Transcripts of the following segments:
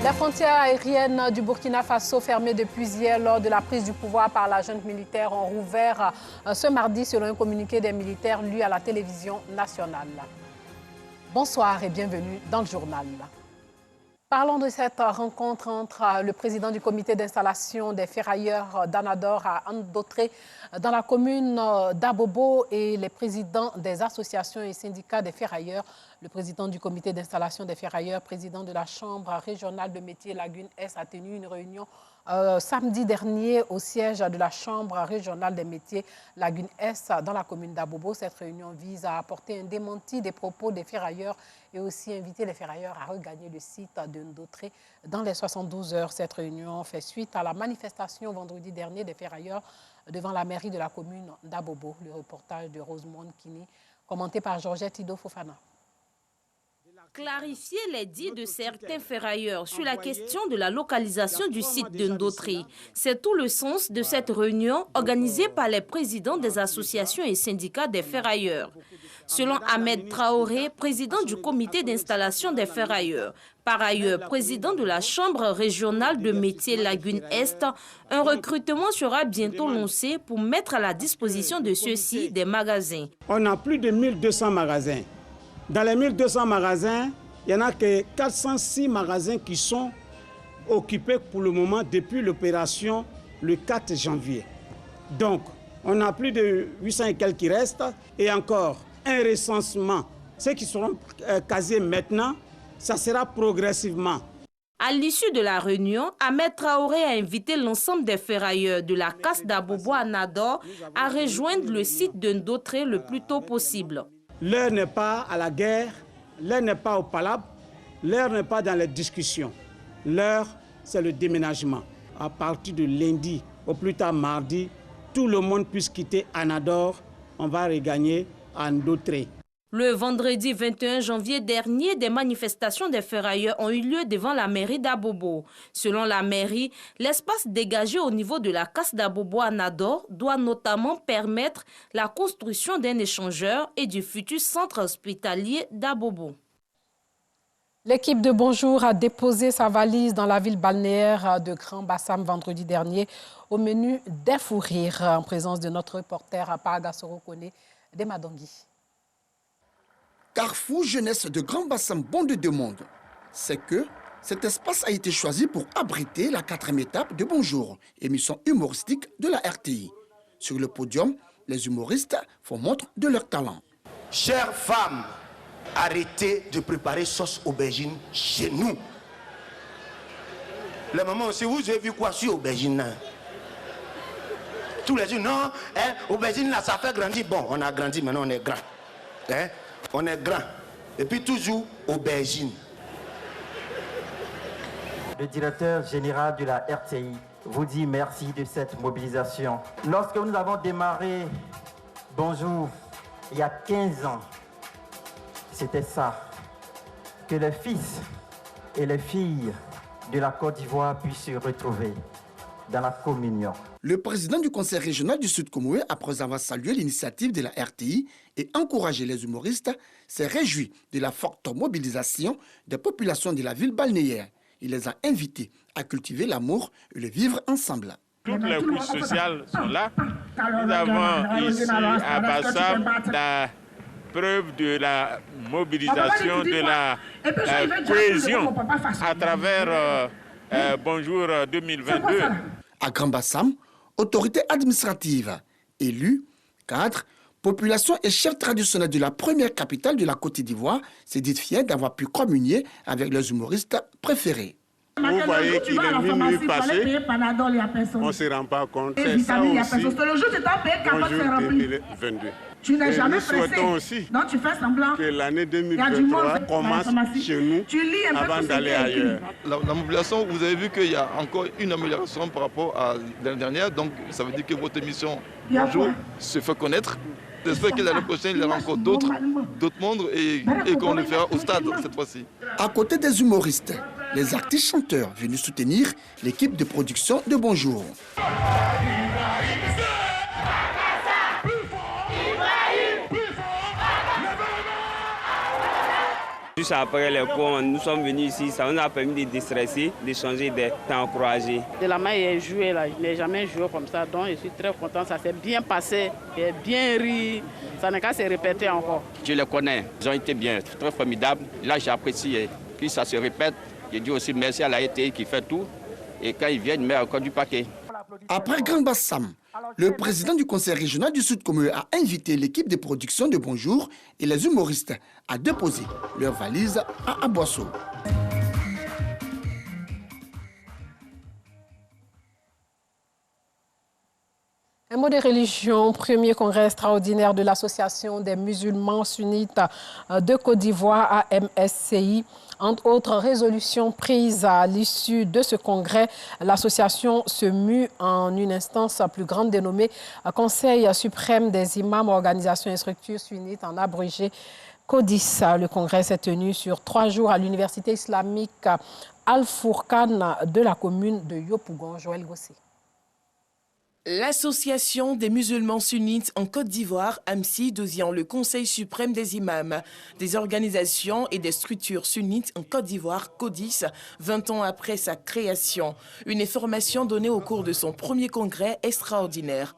Les frontières aériennes du Burkina Faso, fermées depuis hier lors de la prise du pouvoir par la junte militaire, ont rouvert ce mardi selon un communiqué des militaires lu à la télévision nationale. Bonsoir et bienvenue dans le journal. Parlons de cette rencontre entre le président du comité d'installation des ferrailleurs d'Anador à Andotré dans la commune d'Abobo et les présidents des associations et syndicats des ferrailleurs. Le président du comité d'installation des ferrailleurs, président de la chambre régionale de métiers Lagune Est, a tenu une réunion samedi dernier au siège de la chambre régionale des métiers Lagune Est dans la commune d'Abobo. Cette réunion vise à apporter un démenti des propos des ferrailleurs et aussi inviter les ferrailleurs à regagner le site de Ndotré dans les 72 heures. Cette réunion fait suite à la manifestation vendredi dernier des ferrailleurs devant la mairie de la commune d'Abobo. Le reportage de Rosemonde Kini, commenté par Georgette Ido Fofana. Clarifier les dits de certains ferrailleurs sur la question de la localisation du site de Ndotré. C'est tout le sens de cette réunion organisée par les présidents des associations et syndicats des ferrailleurs. Selon Ahmed Traoré, président du comité d'installation des ferrailleurs, par ailleurs président de la chambre régionale de métiers Lagune Est, un recrutement sera bientôt lancé pour mettre à la disposition de ceux-ci des magasins. On a plus de 1200 magasins. Dans les 1200 magasins, il n'y en a que 406 magasins qui sont occupés pour le moment depuis l'opération le 4 janvier. Donc, on a plus de 800 et quelques qui restent et encore un recensement. Ceux qui seront casés maintenant, ça sera progressivement. À l'issue de la réunion, Ahmed Traoré a invité l'ensemble des ferrailleurs de la casse d'Abobo à Nador à rejoindre le site de Ndotré le plus tôt possible. L'heure n'est pas à la guerre, l'heure n'est pas au palabre, l'heure n'est pas dans les discussions. L'heure, c'est le déménagement. À partir de lundi, au plus tard mardi, tout le monde puisse quitter Anador, on va regagner à Ndotré. Le vendredi 21 janvier dernier, des manifestations des ferrailleurs ont eu lieu devant la mairie d'Abobo. Selon la mairie, l'espace dégagé au niveau de la casse d'Abobo à Nador doit notamment permettre la construction d'un échangeur et du futur centre hospitalier d'Abobo. L'équipe de Bonjour a déposé sa valise dans la ville balnéaire de Grand Bassam vendredi dernier au menu des fous rires en présence de notre reporter Paraga Sorokone de Madongui. Carrefour jeunesse de Grand Bassam Bon de deux mondes. C'est que cet espace a été choisi pour abriter la 4e étape de Bonjour, émission humoristique de la RTI. Sur le podium, les humoristes font montre de leur talent. Chères femmes, arrêtez de préparer sauce aubergine chez nous. Les mamans, si vous avez vu quoi sur aubergine là? Tous les jours, non, hein, aubergine là, ça fait grandir. Bon, on a grandi, maintenant on est grand. Hein? On est grand. Et puis toujours aubergine. Le directeur général de la RTI vous dit merci de cette mobilisation. Lorsque nous avons démarré Bonjour, il y a 15 ans, c'était ça. Que les fils et les filles de la Côte d'Ivoire puissent se retrouver dans la communion. Le président du conseil régional du Sud Comoué, après avoir salué l'initiative de la RTI et encouragé les humoristes, s'est réjoui de la forte mobilisation des populations de la ville balnéaire. Il les a invités à cultiver l'amour et le vivre ensemble. Toutes les couches sociales sont là. Nous avons ici à Bassam la preuve de la mobilisation, de la cohésion à travers Bonjour 2022. À Grand Bassam, autorités administratives, élus, cadres, population et chefs traditionnels de la première capitale de la Côte d'Ivoire se disent fiers d'avoir pu communier avec leurs humoristes préférés. Vous voyez qu'il est minuit passé, on ne se rend pas compte. C'est ça aussi, Bonjour 2022. Tu n'es jamais nous souhaitons aussi que l'année 2023 commence chez nous avant d'aller ailleurs. La mobilisation, vous avez vu qu'il y a encore une amélioration par rapport à l'année dernière. Donc, ça veut dire que votre émission Bonjour se fait connaître. J'espère que l'année prochaine, il y aura encore d'autres mondes et qu'on le fera au stade cette fois-ci. À côté des humoristes, les artistes chanteurs venus soutenir l'équipe de production de Bonjour. Je Juste après les cours, nous sommes venus ici, ça nous a permis de déstresser, d'échanger des temps encouragés. De la main, il a joué là, je n'ai jamais joué comme ça, donc je suis très content, ça s'est bien passé, il bien ri, ça n'a qu'à se répéter encore. Je les connais, ils ont été bien, très formidables. Là, j'apprécie, puis ça se répète. Je dis aussi merci à la RTI qui fait tout, et quand ils viennent, ils mettent encore du paquet. Après Grand Bassam, le président du conseil régional du Sud Commué a invité l'équipe de production de Bonjour et les humoristes à déposer leurs valises à Aboisseau. Un mot de religion, premier congrès extraordinaire de l'Association des musulmans sunnites de Côte d'Ivoire, AMSCI. Entre autres résolutions prises à l'issue de ce congrès, l'association se mue en une instance plus grande dénommée Conseil suprême des imams, organisations et structures sunnites, en abrégé CODIS. Le congrès s'est tenu sur 3 jours à l'université islamique Al-Fourqan de la commune de Yopougon. Joël Gossé. L'Association des musulmans sunnites en Côte d'Ivoire, AMSI, devient le Conseil suprême des imams, des organisations et des structures sunnites en Côte d'Ivoire, CODIS, 20 ans après sa création. Une information donnée au cours de son premier congrès extraordinaire.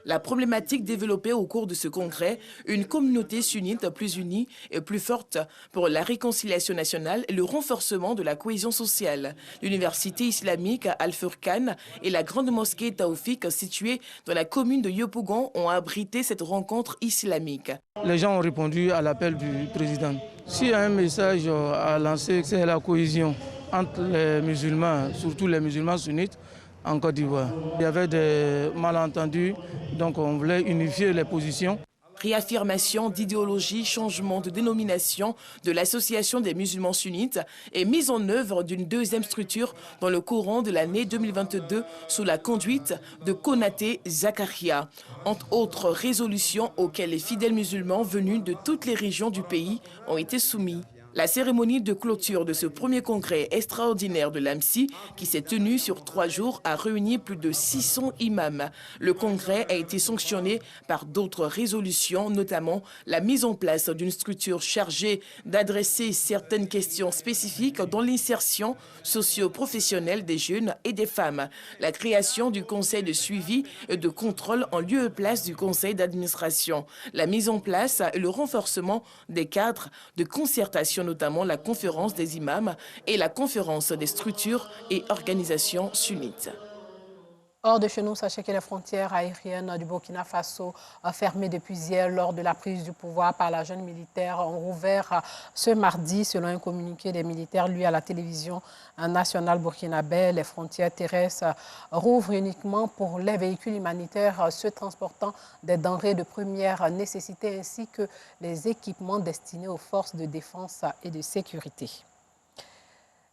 La problématique développée au cours de ce congrès, une communauté sunnite plus unie et plus forte pour la réconciliation nationale et le renforcement de la cohésion sociale. L'université islamique Al-Fourqan et la grande mosquée Taoufik située dans la commune de Yopougon ont abrité cette rencontre islamique. Les gens ont répondu à l'appel du président. S'il y a un message à lancer, c'est la cohésion entre les musulmans, surtout les musulmans sunnites, en Côte d'Ivoire. Il y avait des malentendus, donc on voulait unifier les positions. Réaffirmation d'idéologie, changement de dénomination de l'Association des musulmans sunnites et mise en œuvre d'une deuxième structure dans le courant de l'année 2022 sous la conduite de Konaté Zakaria. Entre autres résolutions auxquelles les fidèles musulmans venus de toutes les régions du pays ont été soumis. La cérémonie de clôture de ce premier congrès extraordinaire de l'AMSI, qui s'est tenu sur 3 jours, a réuni plus de 600 imams. Le congrès a été sanctionné par d'autres résolutions, notamment la mise en place d'une structure chargée d'adresser certaines questions spécifiques dans l'insertion socio-professionnelle des jeunes et des femmes, la création du conseil de suivi et de contrôle en lieu et place du conseil d'administration, la mise en place et le renforcement des cadres de concertation, notamment la conférence des imams et la conférence des structures et organisations sunnites. Hors de chez nous, sachez que les frontières aériennes du Burkina Faso, fermées depuis hier lors de la prise du pouvoir par la junte militaire, ont rouvert ce mardi, selon un communiqué des militaires, lui à la télévision nationale burkinabé. Les frontières terrestres rouvrent uniquement pour les véhicules humanitaires se transportant des denrées de première nécessité ainsi que les équipements destinés aux forces de défense et de sécurité.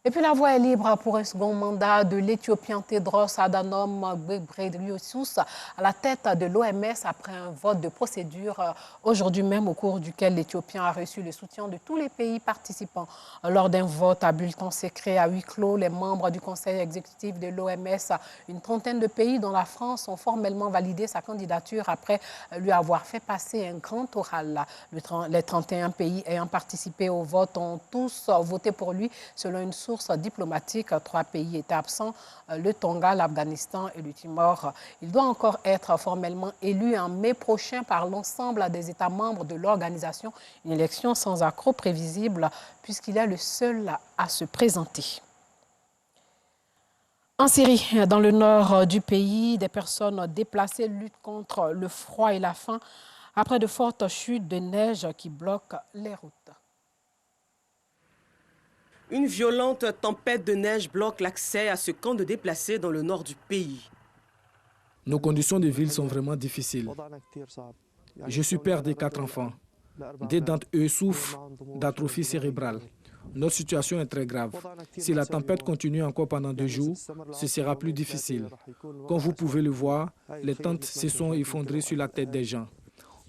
Et puis la voie est libre pour un second mandat de l'Éthiopien Tedros Adhanom Ghebreyesus à la tête de l'OMS après un vote de procédure aujourd'hui même au cours duquel l'Éthiopien a reçu le soutien de tous les pays participants. Lors d'un vote à bulletin secret à huis clos, les membres du conseil exécutif de l'OMS, une trentaine de pays dont la France, ont formellement validé sa candidature après lui avoir fait passer un grand oral. Les 31 pays ayant participé au vote ont tous voté pour lui selon une source diplomatique. 3 pays étaient absents, le Tonga, l'Afghanistan et le Timor. Il doit encore être formellement élu en mai prochain par l'ensemble des États membres de l'organisation. Une élection sans accroc prévisible puisqu'il est le seul à se présenter. En Syrie, dans le nord du pays, des personnes déplacées luttent contre le froid et la faim après de fortes chutes de neige qui bloquent les routes. Une violente tempête de neige bloque l'accès à ce camp de déplacés dans le nord du pays. Nos conditions de vie sont vraiment difficiles. Je suis père de 4 enfants. 2 d'entre eux souffrent d'atrophie cérébrale. Notre situation est très grave. Si la tempête continue encore pendant 2 jours, ce sera plus difficile. Comme vous pouvez le voir, les tentes se sont effondrées sur la tête des gens.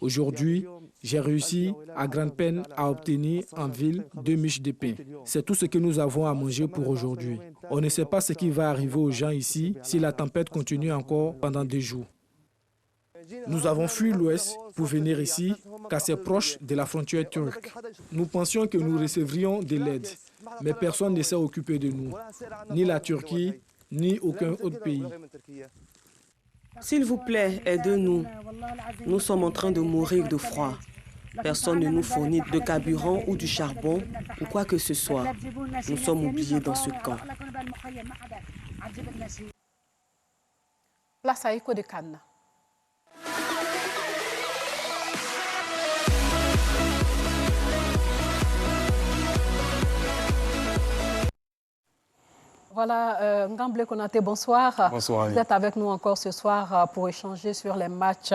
Aujourd'hui, j'ai réussi à grande peine à obtenir en ville 2 miches de pain. C'est tout ce que nous avons à manger pour aujourd'hui. On ne sait pas ce qui va arriver aux gens ici si la tempête continue encore pendant 2 jours. Nous avons fui l'Ouest pour venir ici, car c'est proche de la frontière turque. Nous pensions que nous recevrions de l'aide, mais personne ne s'est occupé de nous, ni la Turquie, ni aucun autre pays. S'il vous plaît, aidez-nous. Nous sommes en train de mourir de froid. Personne ne nous fournit de carburant ou du charbon ou quoi que ce soit. Nous sommes oubliés dans ce camp. Place à Écho de Cannes. Voilà, Ngamble Konaté, bonsoir. Bonsoir. Vous êtes avec nous encore ce soir pour échanger sur les matchs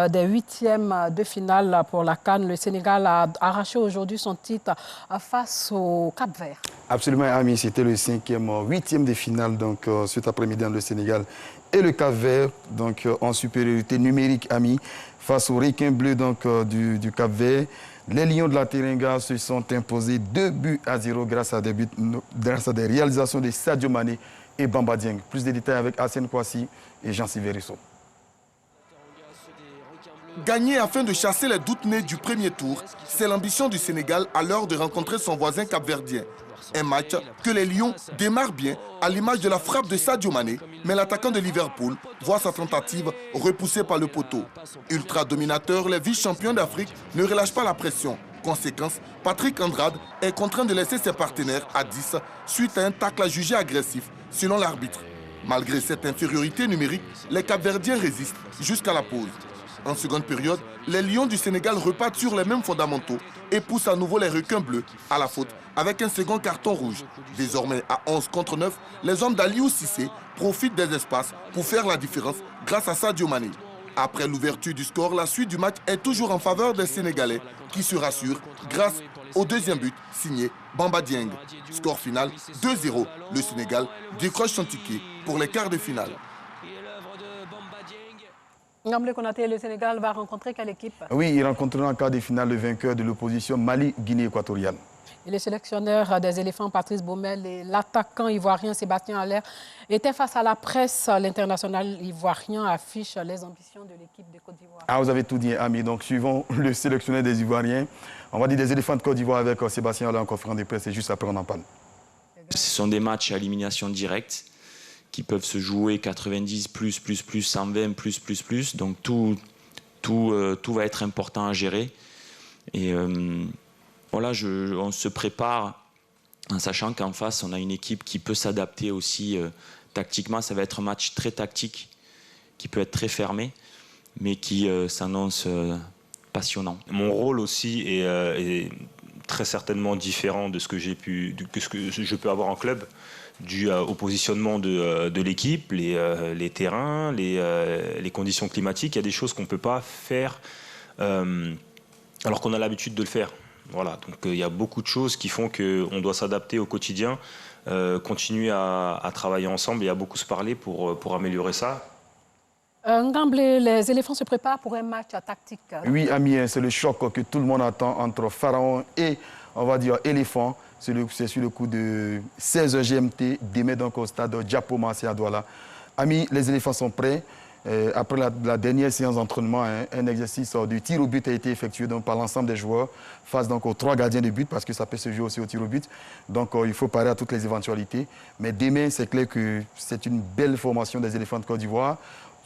des huitièmes de finale pour la CAN. Le Sénégal a arraché aujourd'hui son titre face au Cap-Vert. Absolument, Ami. C'était le huitième de finale donc, cet après-midi entre le Sénégal et le Cap-Vert, donc en supériorité numérique, Ami, face aux requins bleus donc, du Cap-Vert. Les Lions de la Teranga se sont imposés 2-0 grâce à des réalisations de Sadio Mané et Bamba Dieng. Plus de détails avec Hassane Kouassi et Jean-Sylvain Risso. Gagner afin de chasser les doutes nés du premier tour, c'est l'ambition du Sénégal à l'heure de rencontrer son voisin capverdien. Un match que les Lions démarrent bien à l'image de la frappe de Sadio Mané, mais l'attaquant de Liverpool voit sa tentative repoussée par le poteau. Ultra dominateur, les vice-champions d'Afrique ne relâchent pas la pression. Conséquence, Patrick Andrade est contraint de laisser ses partenaires à 10 suite à un tacle jugé agressif, selon l'arbitre. Malgré cette infériorité numérique, les Capverdiens résistent jusqu'à la pause. En seconde période, les Lions du Sénégal repartent sur les mêmes fondamentaux et poussent à nouveau les requins bleus à la faute avec un second carton rouge. Désormais à 11 contre 9, les hommes d'Aliou Cissé profitent des espaces pour faire la différence grâce à Sadio Mané. Après l'ouverture du score, la suite du match est toujours en faveur des Sénégalais qui se rassurent grâce au deuxième but signé Bamba Dieng. Score final 2-0. Le Sénégal décroche son ticket pour les quarts de finale. Ngamble Konaté, le Sénégal va rencontrer quelle équipe? Oui, il rencontrera en quart de finale le vainqueur de l'opposition Mali-Guinée équatoriale. Et le sélectionneur des éléphants, Patrice Baumel, et l'attaquant ivoirien Sébastien Haller étaient face à la presse. L'international ivoirien affiche les ambitions de l'équipe de Côte d'Ivoire. Ah, vous avez tout dit, Ami. Donc, suivons le sélectionneur des Ivoiriens. On va dire des éléphants de Côte d'Ivoire avec Sébastien Haller en conférence de presse. Et juste après, on en parle. Ce sont des matchs à élimination directe qui peuvent se jouer 90 plus 120 plus. Donc, tout va être important à gérer. Et voilà, on se prépare en sachant qu'en face, on a une équipe qui peut s'adapter aussi tactiquement. Ça va être un match très tactique, qui peut être très fermé, mais qui s'annonce passionnant. Mon rôle aussi est très certainement différent de ce que je peux avoir en club, dû au positionnement de l'équipe, les terrains, les conditions climatiques. Il y a des choses qu'on ne peut pas faire alors qu'on a l'habitude de le faire. Voilà, donc il y a beaucoup de choses qui font qu'on doit s'adapter au quotidien, continuer à travailler ensemble et à beaucoup se parler pour améliorer ça. Ngamble, les éléphants se préparent pour un match tactique. Oui, Ami, c'est le choc que tout le monde attend entre Pharaon et, on va dire, éléphant. C'est sur le coup de 16h GMT, demain donc au stade Diapo Massé à Douala. Ami, les éléphants sont prêts. Après la dernière séance d'entraînement, un exercice de tir au but a été effectué donc, par l'ensemble des joueurs face donc, aux 3 gardiens de but parce que ça peut se jouer aussi au tir au but. Donc il faut parer à toutes les éventualités. Mais demain, c'est clair que c'est une belle formation des éléphants de Côte d'Ivoire.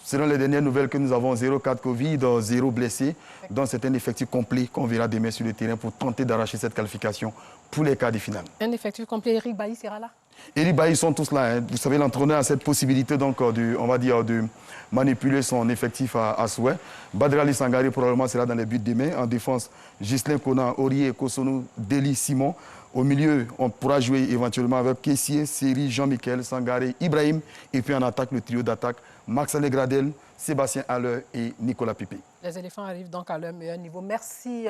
Selon les dernières nouvelles que nous avons, 0 cas de Covid, 0 blessés. Donc c'est un effectif complet qu'on verra demain sur le terrain pour tenter d'arracher cette qualification pour les quarts de finale. Un effectif complet, Eric Bailly sera là? Eric Bailly, ils sont tous là. Hein. Vous savez, l'entraîneur a cette possibilité donc, on va dire, de manipuler son effectif à souhait. Badrali Sangari probablement sera dans les buts demain. En défense, Ghislain Konan, Aurier, Kosonou, Deli, Simon. Au milieu, on pourra jouer éventuellement avec Kessier, Seri, Jean-Michel, Sangaré, Ibrahim. Et puis en attaque, le trio d'attaque, Max-Alain Gradel, Sébastien Haller et Nicolas Pipé. Les éléphants arrivent donc à leur meilleur niveau. Merci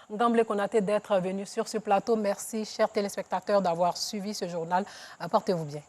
Ngamble Konaté d'être venu sur ce plateau. Merci chers téléspectateurs d'avoir suivi ce journal. Portez-vous bien.